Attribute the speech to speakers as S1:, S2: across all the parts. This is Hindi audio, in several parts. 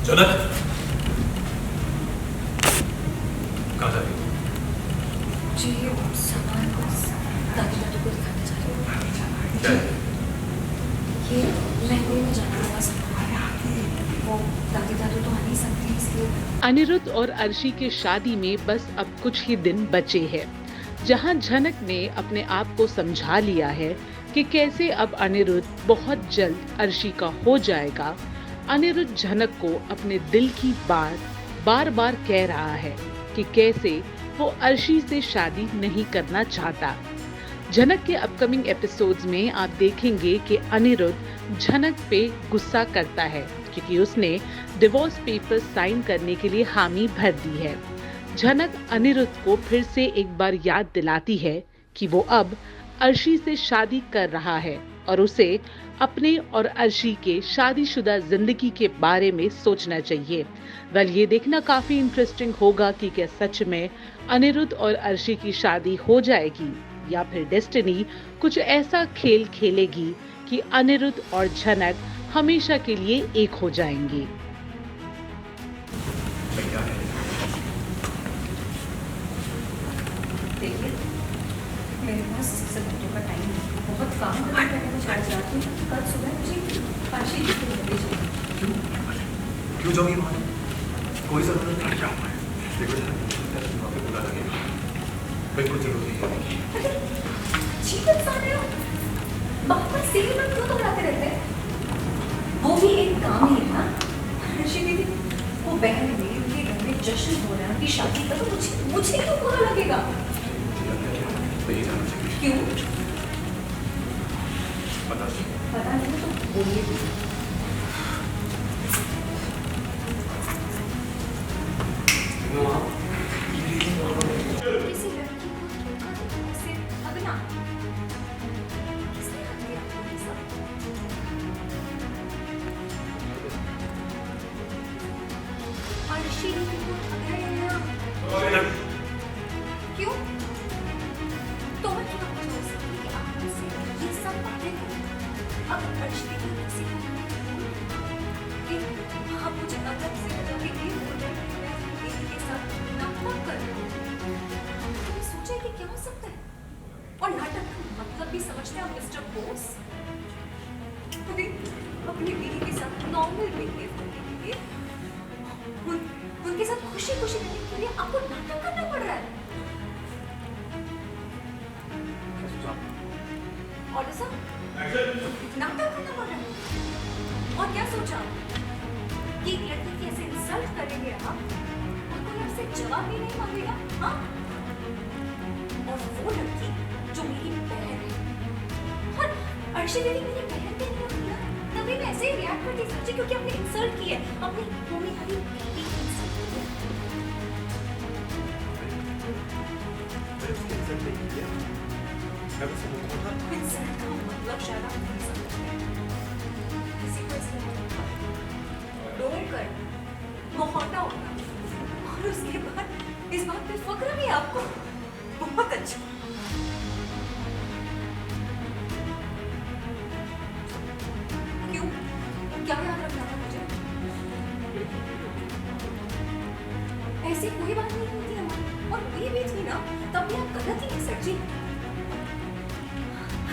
S1: जनक, कहाँ जा रही हो?
S2: जी सामान बस दादी दादू को दिखाने जा रही हूँ।
S1: क्या है?
S2: ये लहंगे में जाना वाला सामान है। वो दादी दादू तो आ नहीं सकते इसलिए।
S3: अनिरुद्ध और अर्शी की शादी में बस अब कुछ ही दिन बचे हैं, जहां झनक ने अपने आप को समझा लिया है कि कैसे अब अनिरुद्ध बहुत जल्द अर्शी का हो जाएगा। अनिरुद्ध झनक को अपने दिल की बात बार बार कह रहा है कि कैसे वो अर्शी से शादी नहीं करना चाहता। झनक के अपकमिंग एपिसोड्स में आप देखेंगे कि अनिरुद्ध झनक पे गुस्सा करता है क्योंकि उसने डिवोर्स पेपर साइन करने के लिए हामी भर दी है। झनक अनिरुद्ध को फिर से एक बार याद दिलाती है कि वो अब अर्शी से शादी कर रहा है और उसे अपने और अर्शी के शादीशुदा जिंदगी के बारे में सोचना चाहिए। वेल, ये देखना काफी इंटरेस्टिंग होगा कि क्या सच में अनिरुद्ध और अर्शी की शादी हो जाएगी या फिर डेस्टिनी कुछ ऐसा खेल खेलेगी कि अनिरुद्ध और झनक हमेशा के लिए एक हो जाएंगे।
S2: देखिए मेरे पास 6 घंटों का टाइम है, बहुत काम करना है। मैं आज रात में कल सुबह मुझे काशी जी को मिलने जाना।
S1: क्यों जाओगी वहाँ? कोई जरूरत नहीं। जाऊँ मैं। देखो जरा, वहाँ पे बुला लगेगा। बिल्कुल जरूरी है।
S2: ठीक इंसान है आप। बात पर सिर में क्यों दोहराते रहते हैं? वो भी एक काम ही है ना। ऋषि दीदी, वो बहन मेरी उनके घर में जश्न हो रहा है, उनकी शादी का, तो मुझे क्यों बुरा लगेगा?
S1: नहीं जाना चाहिए।
S2: क्यों?
S1: पता
S2: नहीं तो बोलिए भी। किसी लड़की को धोखा देने से अगला किसने कर दिया ये सब? अर्शी दीदी को ठग क्यों? तो मैं क्या बोल सकती कि आप मुझसे ये सब बातें करें? अब अर्शी दीदी किसी को कि आप मुझे अलग से बता के ये बोल रहे हैं कि मैं अपनी दीदी के साथ नाटक कर रही हूँ। तो सोचे कि क्या हो सकता है? और नाटक का मतलब भी समझते हैं मिस्टर बोस? कभी अपनी दीदी के साथ नॉर्मल बिहेव करने के लिए, उनके साथ खुशी खुशी रहने के लिए आपको नाटक करना पड़ रहा है। और ऐसा नाटक करना पड़ रहा है। और क्या सोचा कि एक लड़की की ऐसे इंसल्ट करेंगे आप और कोई आपसे जवाब भी नहीं मांगेगा? हाँ? और वो लड़की जो मेरी बहन है, और अर्शी दीदी मेरी बहन भी नहीं होती ना, तभी मैं ऐसे ही रिएक्ट करती सोची क्योंकि आपने इंसल्ट की है, अपनी मम्मी हरी बेटी की इंसल्ट की है। इंसल्ट का मतलब शायद आप नहीं समझते। किसी को ऐसे डोंकर मोहटा होगा और उसके बाद इस बात पे फक्र भी आपको। बहुत अच्छा। क्यों? क्या याद रखना था मुझे? ऐसी कोई बात नहीं होती हमारी, और हुई भी थी ना तब भी आप गलत ही नहीं सच्ची।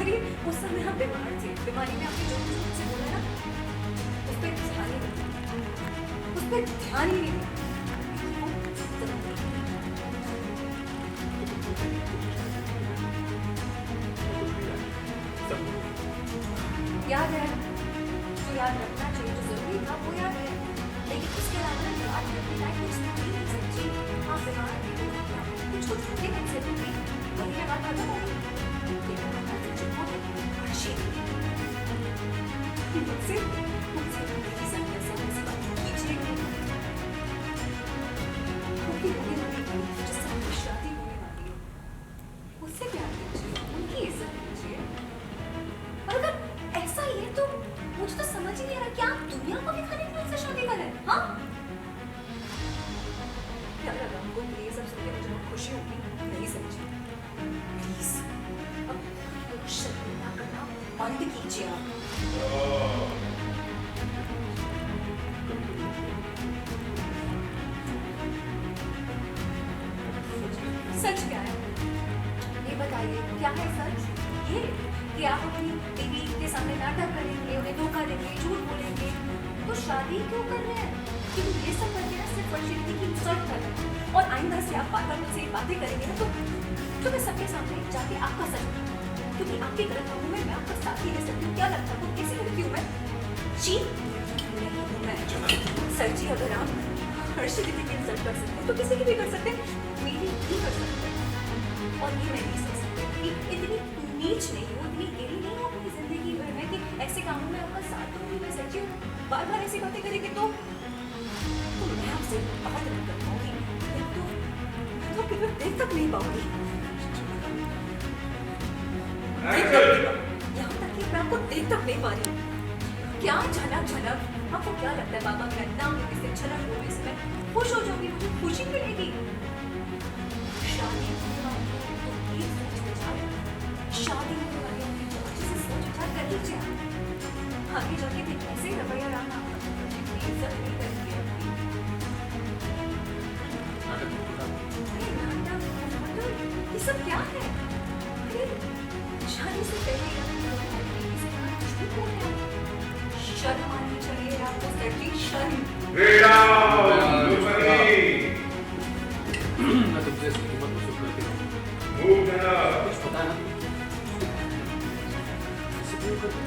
S2: अरे उस समय आप बीमार थे, बीमारी में आपने जो कुछ मुझसे बोला ना, उस पर ध्यान ही नहीं, उस पर ध्यान ही नहीं। याद है, जो याद रखना चाहिए, जो जरूरी था वो याद है, लेकिन उसके अलावा याद रखने लायक कुछ नहीं सच्ची। आप बीमार थे, कुछ कुछ छोटे से भी वही है, बात खत्म हो गई। उससे प्यार कीजिए, उनकी इज्जत कीजिए। और अगर ऐसा ही है तो मुझे तो समझ ही नहीं आ रहा, क्या आप दुनिया को दिखाने के लिए उनसे शादी कर रहे हैं? हाँ? क्या लगा आपको कि ये सब सुन के मुझे बहुत खुशी होगी? नहीं समझी। प्लीज अब शर्म करना बंद कीजिए आप। क्या है सच? ये कि आप अपनी बीवी के सामने नाटक करेंगे, उन्हें धोखा देंगे, झूठ बोलेंगे, तो शादी क्यों कर रहे हैं? क्योंकि ये सब करके ना सिर्फ वर्षिनी की इंसल्ट कर रहे हैं। और आइंदा से आप बार बार मुझसे ये बातें करेंगे ना, तो मैं सबके सामने जाके आपका सच बताऊंगी। क्योंकि आपकी गलत कामों में मैं आपका साथ ही दे सकती हूँ। क्या लगता है आपको कैसी लड़की हूँ मैं? जी नहीं हूँ मैं। सर जी, अगर आप हर्षी दीदी की इंसल्ट कर सकते हैं तो किसी की भी कर सकते हैं, मेरी भी कर सकते हैं। और ये मैं नहीं सोच सकती कि इतनी नीच नहीं हूँ, इतनी गिरी नहीं हूँ अपनी जिंदगी भर में कि ऐसे कामों में आपका साथ दूंगी। मैं सच्ची हूँ, बार बार ऐसी बातें करेंगे तो मैं आपसे बात नहीं कर पाऊंगी। मैं तो आपकी तरफ देख तक नहीं पाऊंगी। यहाँ तक कि मैं आपको देख तक नहीं पा रही हूँ। क्या झलक झलक, आपको क्या लगता है बाबा मेरा नाम लेने से, झलक बोलने से मैं खुश हो जाऊंगी, मुझे खुशी मिलेगी? शादी होने वाली है तो एक सोच विचार, शादी होने वाली है तो अच्छे से सोच विचार कर लीजिए। आगे जाके भी ऐसे ही रवैया रहा इज्जत नहीं करेंगे अपनी। ये सब क्या है? शादी से पहले शर्म आनी चाहिए आपको सर जी, शर्म।
S1: मैं तुमसे इसकी कीमत वसूल करके रहूंगा। कुछ पता है ना? ऐसे क्यों करते?